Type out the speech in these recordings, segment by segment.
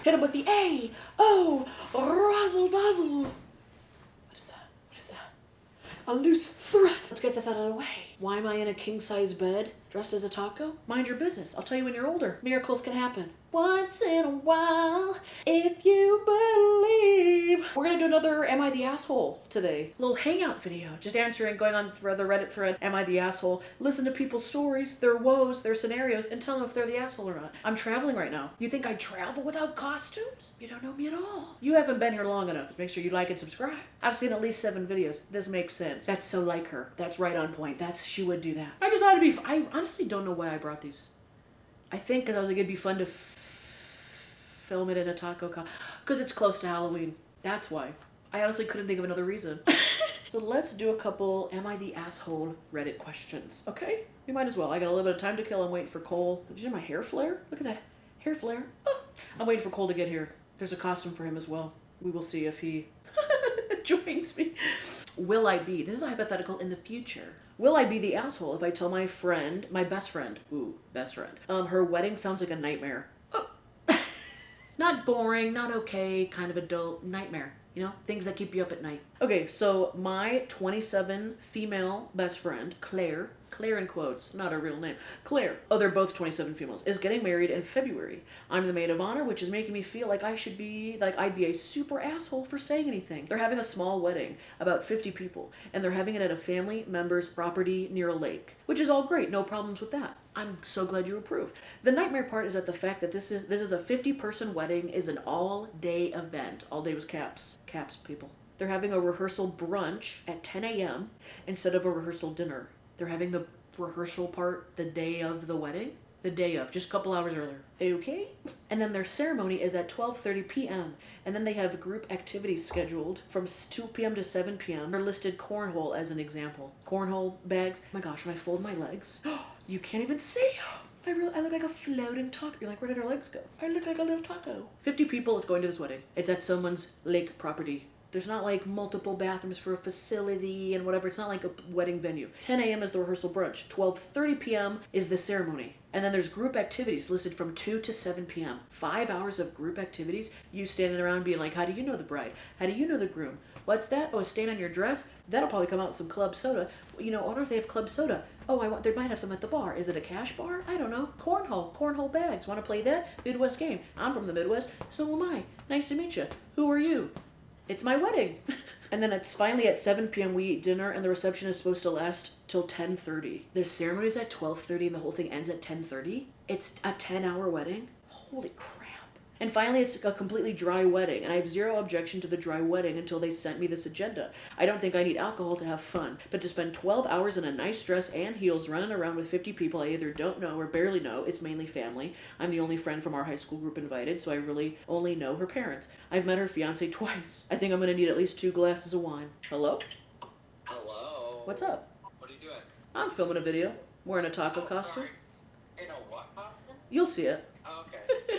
Hit him with the A. Oh, razzle dazzle. What is that? What is that? A loose thread. Let's get this out of the way. Why am I in a king-size bed dressed as a taco? Mind your business. I'll tell you when you're older. Miracles can happen. Once in a while, if you believe. We're gonna do another Am I the Asshole today. Little hangout video. Just answering, going on the Reddit thread, Am I the Asshole? Listen to people's stories, their woes, their scenarios, and tell them if they're the asshole or not. I'm traveling right now. You think I travel without costumes? You don't know me at all. You haven't been here long enough. Make sure you like and subscribe. I've seen at least 7 videos. This makes sense. That's so like her. That's right on point. She would do that. I just thought it'd be, I honestly don't know why I brought these. I think because I was like, it'd be fun to film it in a taco because it's close to Halloween. That's why. I honestly couldn't think of another reason. So let's do a couple Am I the Asshole Reddit questions, okay? We might as well. I got a little bit of time to kill. I'm waiting for Cole. Did you see my hair flare? Look at that hair flare. Oh. I'm waiting for Cole to get here. There's a costume for him as well. We will see if he joins me. Will I be, this is a hypothetical, in the future. Will I be the asshole if I tell my friend, my best friend, her wedding sounds like a nightmare? Oh. Not boring, not okay, kind of adult, nightmare. You know, things that keep you up at night. Okay, so my 27 female best friend, Claire in quotes, not a real name, Claire, oh, they're both 27 females, is getting married in February. I'm the maid of honor, which is making me feel like I'd be a super asshole for saying anything. They're having a small wedding, about 50 people, and they're having it at a family member's property near a lake, which is all great, no problems with that. I'm so glad you approve. The nightmare part is that the fact that this is a 50-person wedding is an all-day event. All day was caps people. They're having a rehearsal brunch at 10 a.m. instead of a rehearsal dinner. They're having the rehearsal part the day of the wedding. The day of, just a couple hours earlier. Okay? And then their ceremony is at 12:30 p.m. And then they have group activities scheduled from 2 p.m. to 7 p.m. They're listed cornhole as an example. Cornhole bags. Oh my gosh, when I fold my legs, you can't even see. I look like a floating taco. You're like, where did her legs go? I look like a little taco. 50 people is going to this wedding. It's at someone's lake property. There's not like multiple bathrooms for a facility and whatever. It's not like a wedding venue. 10 a.m. is the rehearsal brunch. 12:30 p.m. is the ceremony. And then there's group activities listed from 2 to 7 p.m. 5 hours of group activities. You standing around being like, how do you know the bride? How do you know the groom? What's that? Oh, a stain on your dress? That'll probably come out with some club soda. You know, I wonder if they have club soda. Oh, they might have some at the bar. Is it a cash bar? I don't know. Cornhole bags. Want to play that? Midwest game. I'm from the Midwest. So am I. Nice to meet you. Who are you? It's my wedding. And then it's finally at 7 p.m. we eat dinner, and the reception is supposed to last till 10:30. The ceremony is at 12:30 and the whole thing ends at 10:30. It's a 10-hour wedding. Holy crap. And finally, it's a completely dry wedding, and I have zero objection to the dry wedding until they sent me this agenda. I don't think I need alcohol to have fun, but to spend 12 hours in a nice dress and heels running around with 50 people I either don't know or barely know, it's mainly family. I'm the only friend from our high school group invited, so I really only know her parents. I've met her fiance twice. I think I'm gonna need at least 2 glasses of wine. Hello? Hello? What's up? What are you doing? I'm filming a video. Wearing a taco costume. Sorry. In a what costume? You'll see it. Okay.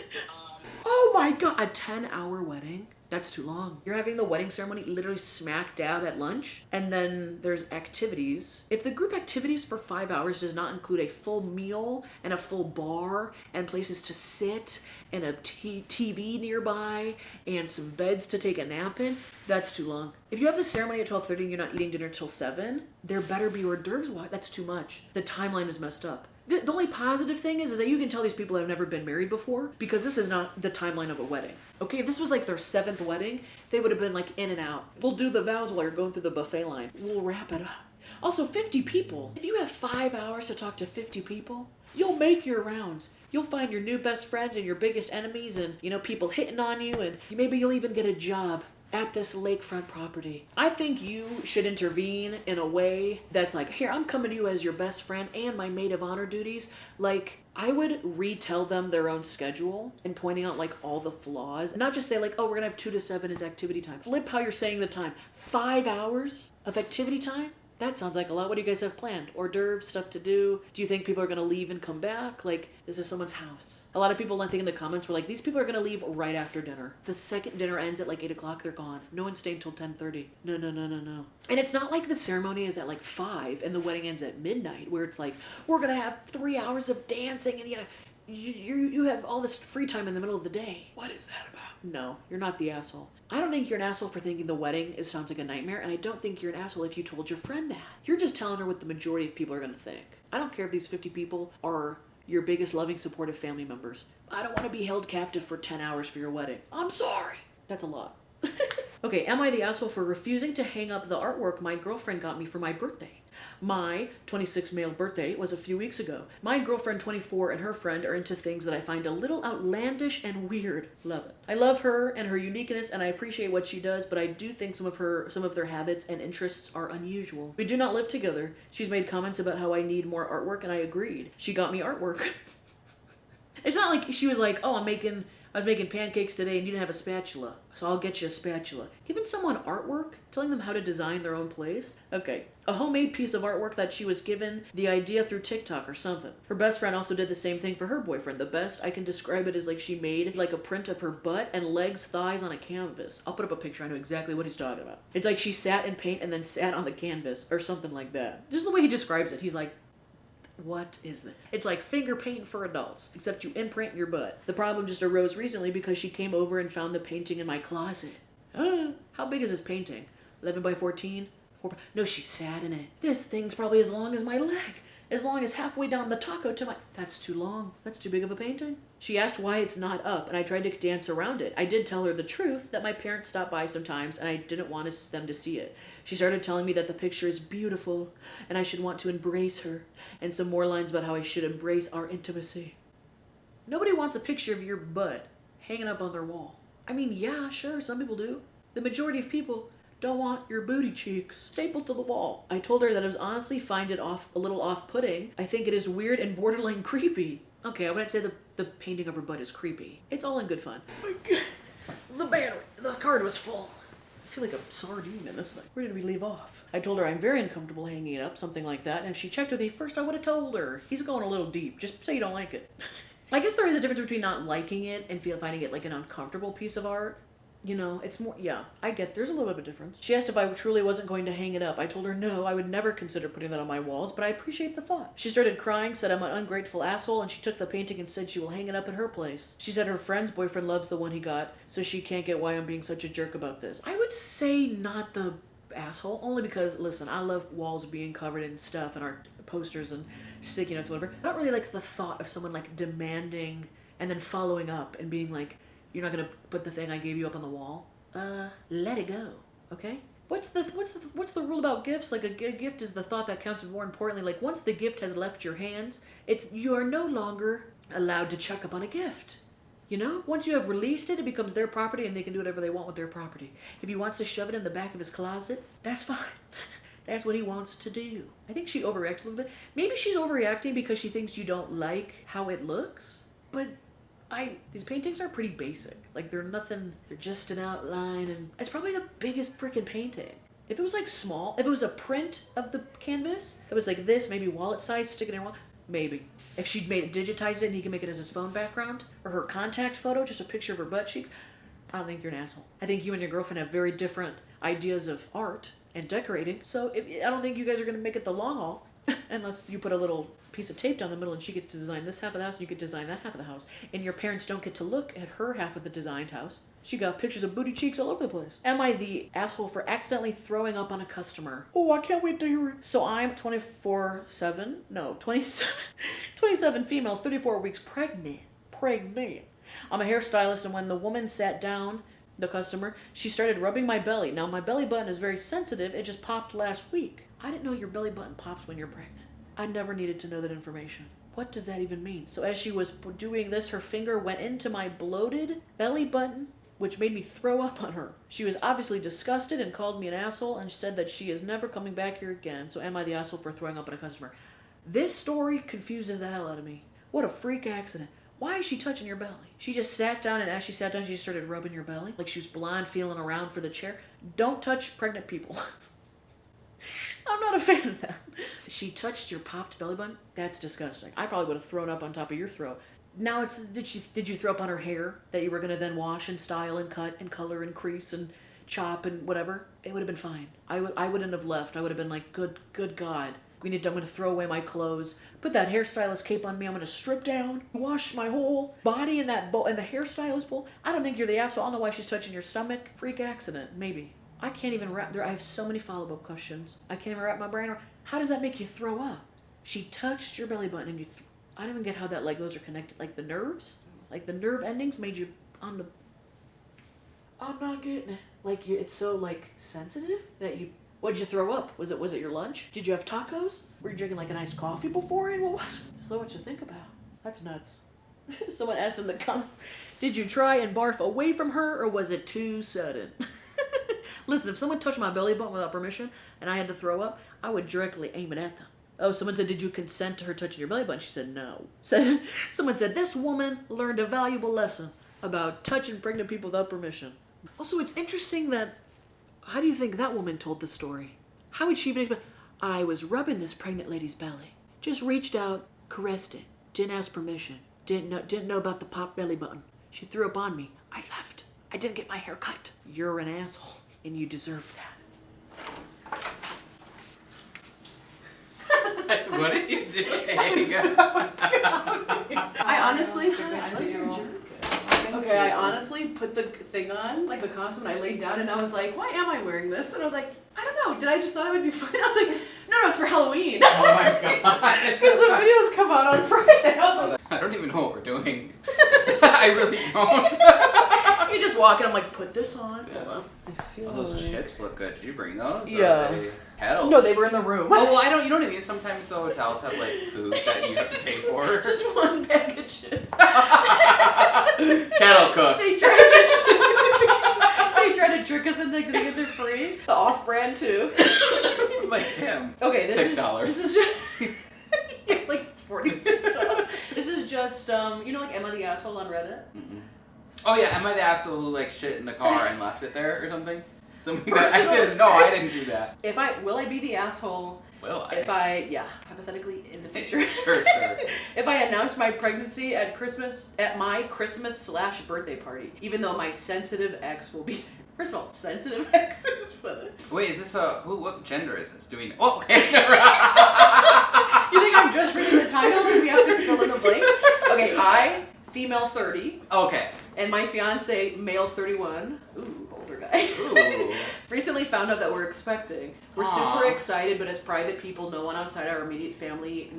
Oh my god, a 10-hour wedding? That's too long. You're having the wedding ceremony literally smack dab at lunch, and then there's activities. If the group activities for 5 hours does not include a full meal and a full bar and places to sit and a TV nearby and some beds to take a nap in, that's too long. If you have the ceremony at 12:30 and you're not eating dinner till 7, there better be hors d'oeuvres. That's too much. The timeline is messed up. The only positive thing is that you can tell these people have never been married before because this is not the timeline of a wedding. Okay, if this was like their 7th wedding, they would have been like in and out. We'll do the vows while you're going through the buffet line. We'll wrap it up. Also, 50 people. If you have 5 hours to talk to 50 people, you'll make your rounds. You'll find your new best friends and your biggest enemies and, you know, people hitting on you, and maybe you'll even get a job at this lakefront property. I think you should intervene in a way that's like, here, I'm coming to you as your best friend and my maid of honor duties. Like, I would retell them their own schedule and pointing out like all the flaws. Not just say like, oh, we're gonna have 2 to 7 is activity time. Flip how you're saying the time. 5 hours of activity time? That sounds like a lot. What do you guys have planned? Hors d'oeuvres, stuff to do? Do you think people are going to leave and come back? Like, this is someone's house. A lot of people, I think in the comments, were like, these people are going to leave right after dinner. The second dinner ends at like 8 o'clock, they're gone. No one's staying till 10:30. No. And it's not like the ceremony is at like 5 and the wedding ends at midnight, where it's like, we're going to have 3 hours of dancing and you have all this free time in the middle of the day. What is that about? No, you're not the asshole. I don't think you're an asshole for thinking the wedding sounds like a nightmare, and I don't think you're an asshole if you told your friend that. You're just telling her what the majority of people are going to think. I don't care if these 50 people are your biggest loving, supportive family members. I don't want to be held captive for 10 hours for your wedding. I'm sorry. That's a lot. Okay, am I the asshole for refusing to hang up the artwork my girlfriend got me for my birthday? My 26th male birthday was a few weeks ago. My girlfriend 24 and her friend are into things that I find a little outlandish and weird. Love it. I love her and her uniqueness, and I appreciate what she does, but I do think some of their habits and interests are unusual. We do not live together. She's made comments about how I need more artwork, and I agreed. She got me artwork. It's not like she was like, oh, I was making pancakes today and you didn't have a spatula, so I'll get you a spatula. Giving someone artwork? Telling them how to design their own place? Okay. A homemade piece of artwork that she was given the idea through TikTok or something. Her best friend also did the same thing for her boyfriend. The best I can describe it is like she made like a print of her butt and legs, thighs on a canvas. I'll put up a picture. I know exactly what he's talking about. It's like she sat in paint and then sat on the canvas or something like that. Just the way he describes it. He's like, what is this? It's like finger paint for adults, except you imprint your butt. The problem just arose recently because she came over and found the painting in my closet. How big is this painting? 11 by 14? No, she sat in it. This thing's probably as long as my leg. As long as halfway down the taco to my... That's too long. That's too big of a painting. She asked why it's not up, and I tried to dance around it. I did tell her the truth, that my parents stop by sometimes, and I didn't want them to see it. She started telling me that the picture is beautiful, and I should want to embrace her, and some more lines about how I should embrace our intimacy. Nobody wants a picture of your butt hanging up on their wall. I mean, yeah, sure, some people do. The majority of people don't want your booty cheeks stapled to the wall. I told her that I was honestly find it a little off-putting. I think it is weird and borderline creepy. Okay, I wouldn't say the painting of her butt is creepy. It's all in good fun. The card was full. I feel like a sardine in this thing. Where did we leave off? I told her I'm very uncomfortable hanging it up, something like that, and if she checked with me first, I would have told her. He's going a little deep. Just say you don't like it. I guess there is a difference between not liking it and finding it like an uncomfortable piece of art. You know, it's more, yeah, I get, there's a little bit of a difference. She asked if I truly wasn't going to hang it up. I told her no, I would never consider putting that on my walls, but I appreciate the thought. She started crying, said I'm an ungrateful asshole, and she took the painting and said she will hang it up at her place. She said her friend's boyfriend loves the one he got, so she can't get why I'm being such a jerk about this. I would say not the asshole, only because, listen, I love walls being covered in stuff and art posters and sticky notes, whatever. I don't really like the thought of someone like demanding and then following up and being like, you're not gonna put the thing I gave you up on the wall? Let it go, okay? What's the rule about gifts? Like a gift is the thought that counts, but more importantly, like once the gift has left your hands, you are no longer allowed to chuck up on a gift. You know? Once you have released it, it becomes their property and they can do whatever they want with their property. If he wants to shove it in the back of his closet, that's fine. That's what he wants to do. I think she overreacted a little bit. Maybe she's overreacting because she thinks you don't like how it looks, but these paintings are pretty basic. Like, they're just an outline, and it's probably the biggest freaking painting. If it was, like, small, if it was a print of the canvas, it was like this, maybe wallet size, stick it in a wall, maybe. If she'd digitized it and he can make it as his phone background, or her contact photo, just a picture of her butt cheeks, I don't think you're an asshole. I think you and your girlfriend have very different ideas of art and decorating, so I don't think you guys are going to make it the long haul, unless you put a little piece of tape down the middle and she gets to design this half of the house and you get to design that half of the house, and your parents don't get to look at her half of the designed house. She got pictures of booty cheeks all over the place. Am I the asshole for accidentally throwing up on a customer? Oh, I can't wait to hear it. So I'm 27 female, 34 weeks pregnant. I'm a hairstylist, and when the woman sat down, the customer, she started rubbing my belly. Now, my belly button is very sensitive. It just popped last week. I didn't know your belly button pops when you're pregnant. I never needed to know that information. What does that even mean? So as she was doing this, her finger went into my bloated belly button, which made me throw up on her. She was obviously disgusted and called me an asshole and said that she is never coming back here again. So am I the asshole for throwing up on a customer? This story confuses the hell out of me. What a freak accident. Why is she touching your belly? She just sat down, and as she sat down, she started rubbing your belly like she was blind, feeling around for the chair. Don't touch pregnant people. I'm not a fan of that. She touched your popped belly button? That's disgusting. I probably would have thrown up on top of your throat. Now did you throw up on her hair that you were going to then wash and style and cut and color and crease and chop and whatever? It would have been fine. I wouldn't have left. I would have been like, good God. I'm gonna throw away my clothes, put that hairstylist cape on me, I'm gonna strip down, wash my whole body in that bowl, in the hairstylist bowl. I don't think you're the asshole. I don't know why she's touching your stomach. Freak accident, maybe. I can't even wrap there. I have so many follow-up questions. I can't even wrap my brain around. How does that make you throw up? She touched your belly button and you I don't even get how that, like, those are connected. Like the nerves? Like the nerve endings made you on the... I'm not getting it. Like, it's so, like, sensitive that you... What'd you throw up? Was it your lunch? Did you have tacos? Were you drinking, like, a nice coffee beforehand? Well, what? So what you think about. That's nuts. Someone asked in the comments, did you try and barf away from her, or was it too sudden? Listen, if someone touched my belly button without permission, and I had to throw up, I would directly aim it at them. Oh, someone said, did you consent to her touching your belly button? She said, no. Someone said, this woman learned a valuable lesson about touching pregnant people without permission. Also, it's interesting that, how do you think that woman told the story? How would she even... I was rubbing this pregnant lady's belly. Just reached out, caressed it. Didn't ask permission. Didn't know about the pop belly button. She threw up on me. I left. I didn't get my hair cut. You're an asshole, and you deserve that. What are you doing? I honestly... Okay, I honestly put the thing on, like the costume, and I laid down and I was like, why am I wearing this? And I was like, I don't know, did I just thought it would be fun? I was like, no, it's for Halloween. Oh my god. Because the videos come out on Friday. I was like, I don't even know what we're doing. I really don't. you just walk and I'm like, put this on. Yeah. Hold on. I feel Oh, those like... chips look good. Did you bring those? Yeah. Or are they kettle? No, they were in the room. Oh, well, you know what I mean? Sometimes the hotels have like food that you have to pay for. Just one bag of chips. Kettle cooks. They tried to trick us into thinking they're free. The off-brand too. I'm like, damn. Okay, $6. This is just yeah, like $46. This is just you know, like Emma the Asshole on Reddit. Mm-mm. Oh yeah, am I the asshole who like shit in the car and left it there or something? Something that I didn't. No, I didn't do that. Will I be the asshole? Will I? If I, hypothetically in the future. Sure. If I announce my pregnancy at my Christmas/birthday party, even though my sensitive ex will be there. First of all, sensitive ex is funny. Wait, is this what gender is this? Do we know? Oh, okay. You think I'm just reading the title and we have to fill in the blank? Okay, I, female 30. Okay. And my fiance, male 31. Ooh, older guy. Ooh. Recently found out that we're expecting. We're Aww. super excited, but as private people, no one outside our immediate families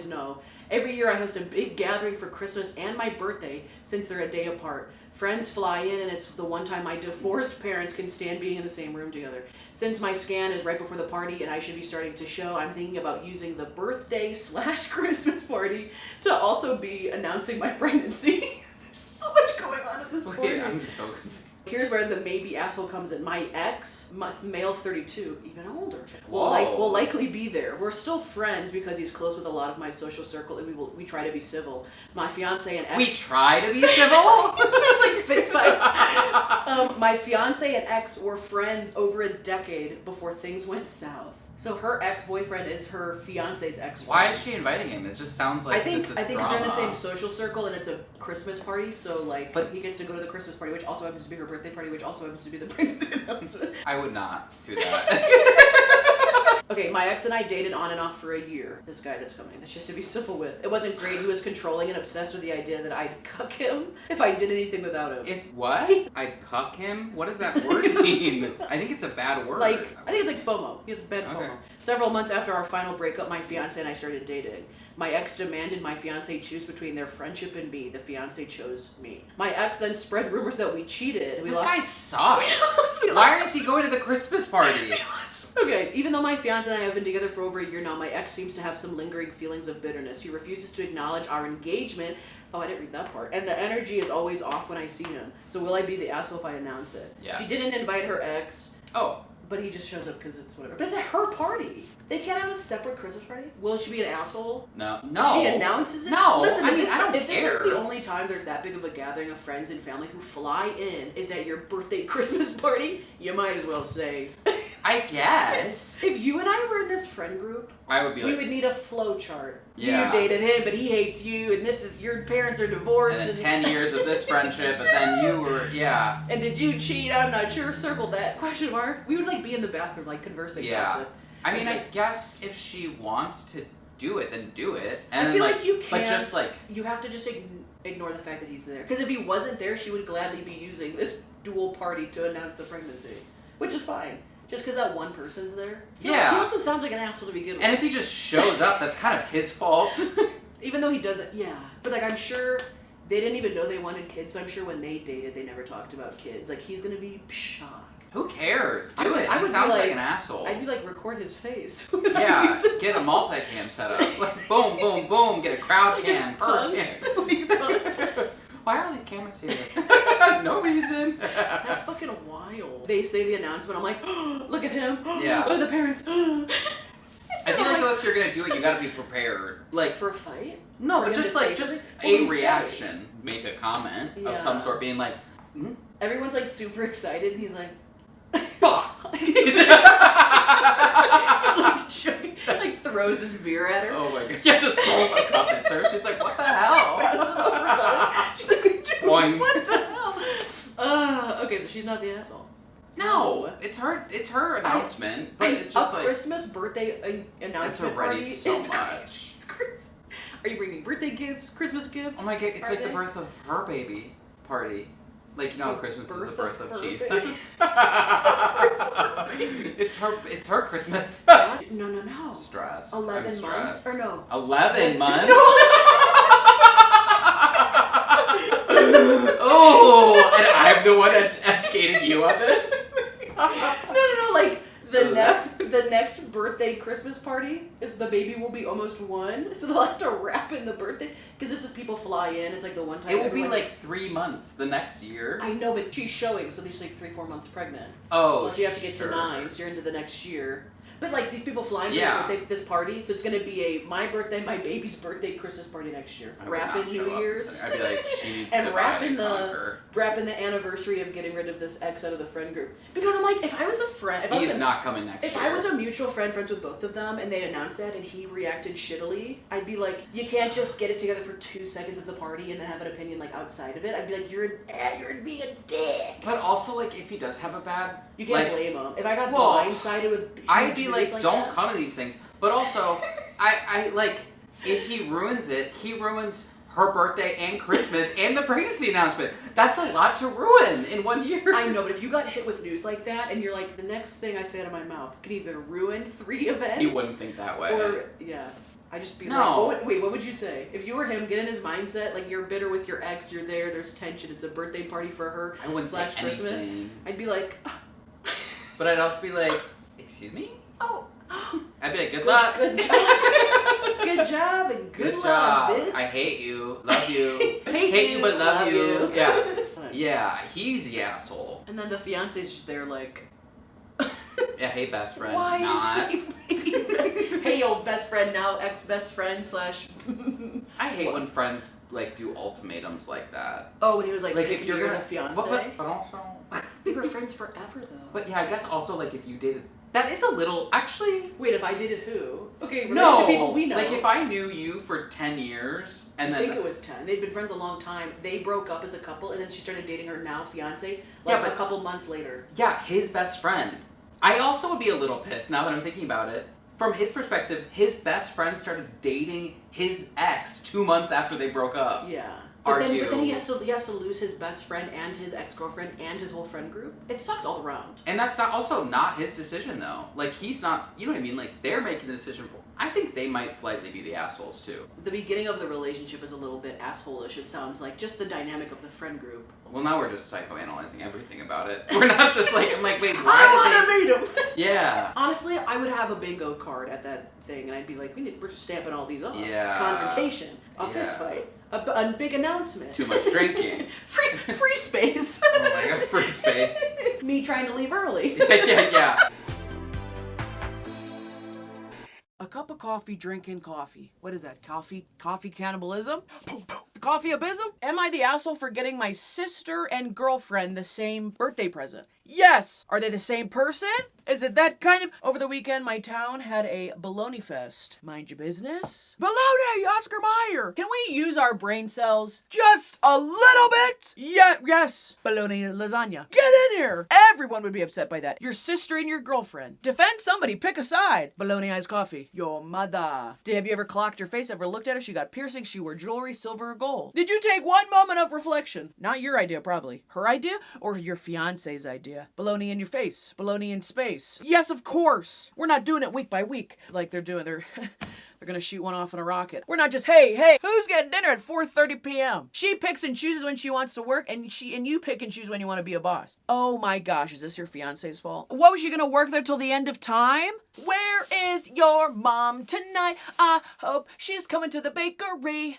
know. Every year I host a big gathering for Christmas and my birthday since they're a day apart. Friends fly in, and it's the one time my divorced parents can stand being in the same room together. Since my scan is right before the party and I should be starting to show, I'm thinking about using the birthday/Christmas party to also be announcing my pregnancy. There's so much going on at this point. Wait, I'm so confused. Here's where the maybe asshole comes in. My ex, male 32, even older, Whoa. will likely be there. We're still friends because he's close with a lot of my social circle, and we try to be civil. My fiance and ex... We try to be civil? There's like fist fights. My fiance and ex were friends over a decade before things went south. So her ex-boyfriend is her fiance's ex-friend. Why is she inviting him? It just sounds like this is I think drama. they're in the same social circle, and it's a Christmas party, so like, but he gets to go to the Christmas party, which also happens to be her birthday party, which also happens to be the pregnancy announcement. I would not do that. Okay, my ex and I dated on and off for a year. This guy that's coming, that's just to be civil with. It wasn't great. He was controlling and obsessed with the idea that I'd cuck him if I did anything without him. If what? I'd cuck him? What does that word mean? I think it's a bad word. Like, I think it's like FOMO. He has bad Okay. FOMO. Several months after our final breakup, my fiance and I started dating. My ex demanded my fiance choose between their friendship and me. The fiance chose me. My ex then spread rumors that we cheated. This guy sucks. Why is he going to the Christmas party? Okay, even though my fiance and I have been together for over a year now, my ex seems to have some lingering feelings of bitterness. He refuses to acknowledge our engagement. Oh, I didn't read that part. And the energy is always off when I see him. So will I be the asshole if I announce it? Yes. She didn't invite her ex. Oh. But he just shows up because it's whatever. But it's at her party. They can't have a separate Christmas party? Will she be an asshole? No. If she announces it? No. Listen, I mean, I don't if care. this is the only time there's that big of a gathering of friends and family who fly in is at your birthday Christmas party, you might as well say... I guess. If you and I were in this friend group, I would be like... we would need a flow chart. Yeah. You dated him, but he hates you, and this is... Your parents are divorced. And then 10 years of this friendship, but then you were... Yeah. And did you cheat? I'm not sure. Circle that. Question mark. We would like be in the bathroom like conversing. Yeah. Gossip. I mean, I guess if she wants to do it, then do it. And I then, feel like you can't. But just like you have to just ignore the fact that he's there. Because if he wasn't there, she would gladly be using this dual party to announce the pregnancy, which is fine. Just because that one person's there. He also sounds like an asshole to begin with. And if he just shows up, that's kind of his fault. Even though he doesn't, yeah. But like, I'm sure they didn't even know they wanted kids. So I'm sure when they dated, they never talked about kids. Like, he's gonna be shocked. Who cares? I Do would- it. I He would be sounds like like- an asshole. I'd be like, record his face. Yeah, get a multicam set up. Like, boom, boom, boom. Get a crowd cam. Why are these cameras here? No reason. That's fucking wild. They say the announcement. I'm like, oh, look at him. Yeah. Oh, the parents. I feel like though, if you're gonna do it, you gotta be prepared. Like For a fight? no, For but him just to like say just something? What would a he say? reaction, make a comment of some Yeah. sort, being like, Everyone's like super excited. And he's like, "Fuck." he's like, chugging, like throws his beer at her. Oh my god! Yeah, just throw a cup at her. She's like, "What the hell?" She's like, dude, Boing. what the hell? Okay, so she's not the asshole. No, it's her. It's her announcement, but it's just a like Christmas birthday announcement it's already party. so is much. It's Christmas. Are you bringing birthday gifts, Christmas gifts? Oh my god! It's Are like the they? birth of her baby party. Like, you know, how Christmas is the birth of birthday. Jesus. It's her Christmas. No. Stressed. 11 I'm months stressed. or no? 11 months. Oh, and I'm the one educating you on this. No. Like the next birthday Christmas party is the baby will be almost 1, so they'll have to wrap in the birthday because this is people fly in. It's like the one time. It will be everyone- like 3 months the next year. I know, but she's showing, so she's like 3-4 months pregnant. Oh, Plus you have to get sure. to 9, so you're into the next year. But like these people flying Yeah. for this party, so it's gonna be my birthday, my baby's birthday, Christmas party next year. I would Wrap not in show New up Year's. this- I'd be like, she needs And to wrap divide in and the conquer. anniversary of getting rid of this ex out of the friend group. Because I'm like, if I was a friend, if I was He's a, not coming next if year. I was a mutual friend friends with both of them and they announced that and he reacted shittily, I'd be like, you can't just get it together for 2 seconds of the party and then have an opinion like outside of it. I'd be like, you're being a dick. But also, like, if he does have a bad, You can't like, blame him. If I got well, blindsided with huge I'd be news like, don't that, come to these things. But also, I like, if he ruins it, he ruins her birthday and Christmas and the pregnancy announcement. That's a lot to ruin in 1 year. I know, but if you got hit with news like that and you're like, the next thing I say out of my mouth could either ruin 3 events. He wouldn't think that way. Or, yeah. I just be No. like, what would you say? If you were him, get in his mindset, like you're bitter with your ex, you're there's tension, it's a birthday party for her, I wouldn't say / Christmas. anything. I'd be like, But I'd also be like, excuse me? oh, I'd be like, good luck. Good job. Good job and good luck, job. bitch. I hate you. Love you. Hate you, but love you. Yeah. Yeah, he's the asshole. And then the fiance's just there like, Yeah, hey, best friend. why Not. is he hey, old best friend, now ex-best friend / I hate when friends like do ultimatums like that. Oh, when he was like If you're gonna the fiance. but also. They were friends forever though. But yeah, I guess also like if you dated, that is a little actually. Wait, if I dated who? Okay, related No, to people we know. like if I knew you for 10 years and I then think it was 10. They'd been friends a long time. They broke up as a couple, and then she started dating her now fiance Yeah, but- a couple months later. yeah, his best friend. I also would be a little pissed now that I'm thinking about it. From his perspective, his best friend started dating his ex 2 months after they broke up. Yeah. But then he Argue. has to lose his best friend and his ex-girlfriend and his whole friend group. It sucks all around. And that's not his decision though. Like he's not, you know what I mean? Like they're making the decision for. I think they might slightly be the assholes too. The beginning of the relationship is a little bit asshole-ish, it sounds like. Just the dynamic of the friend group. Well, now we're just psychoanalyzing everything about it. We're not just like, I'm like, wait, why I want to meet him! did they? Yeah. Honestly, I would have a bingo card at that thing, and I'd be like, we're just stamping all these off. Yeah. Confrontation, a Yeah. fist fight, a big announcement. Too much drinking. free space. Oh my god, free space. Me trying to leave early. yeah. A cup of coffee, drinking coffee. What is that? Coffee cannibalism? Coffee abysm? Am I the asshole for getting my sister and girlfriend the same birthday present? Yes! Are they the same person? Is it that kind of... Over the weekend, my town had a Balone fest. Mind your business? Balone, Oscar Mayer! Can we use our brain cells just a little bit? Yeah, yes. Baloney lasagna. Get in here! Everyone would be upset by that. Your sister and your girlfriend. Defend somebody. Pick a side. Baloney iced coffee. Your mother. Have you ever clocked her face? Ever looked at her? She got piercings. She wore jewelry, silver or gold. Did you take one moment of reflection? Not your idea, probably. Her idea or your fiance's idea? Baloney in your face. Baloney in space. Yes, of course. We're not doing it week by week like they're doing. They're gonna shoot one off in a rocket. We're not just, hey, who's getting dinner at 4:30 p.m.? She picks and chooses when she wants to work, and you pick and choose when you want to be a boss. Oh my gosh, is this your fiance's fault? What, was she gonna work there till the end of time? Where is your mom tonight? I hope she's coming to the bakery.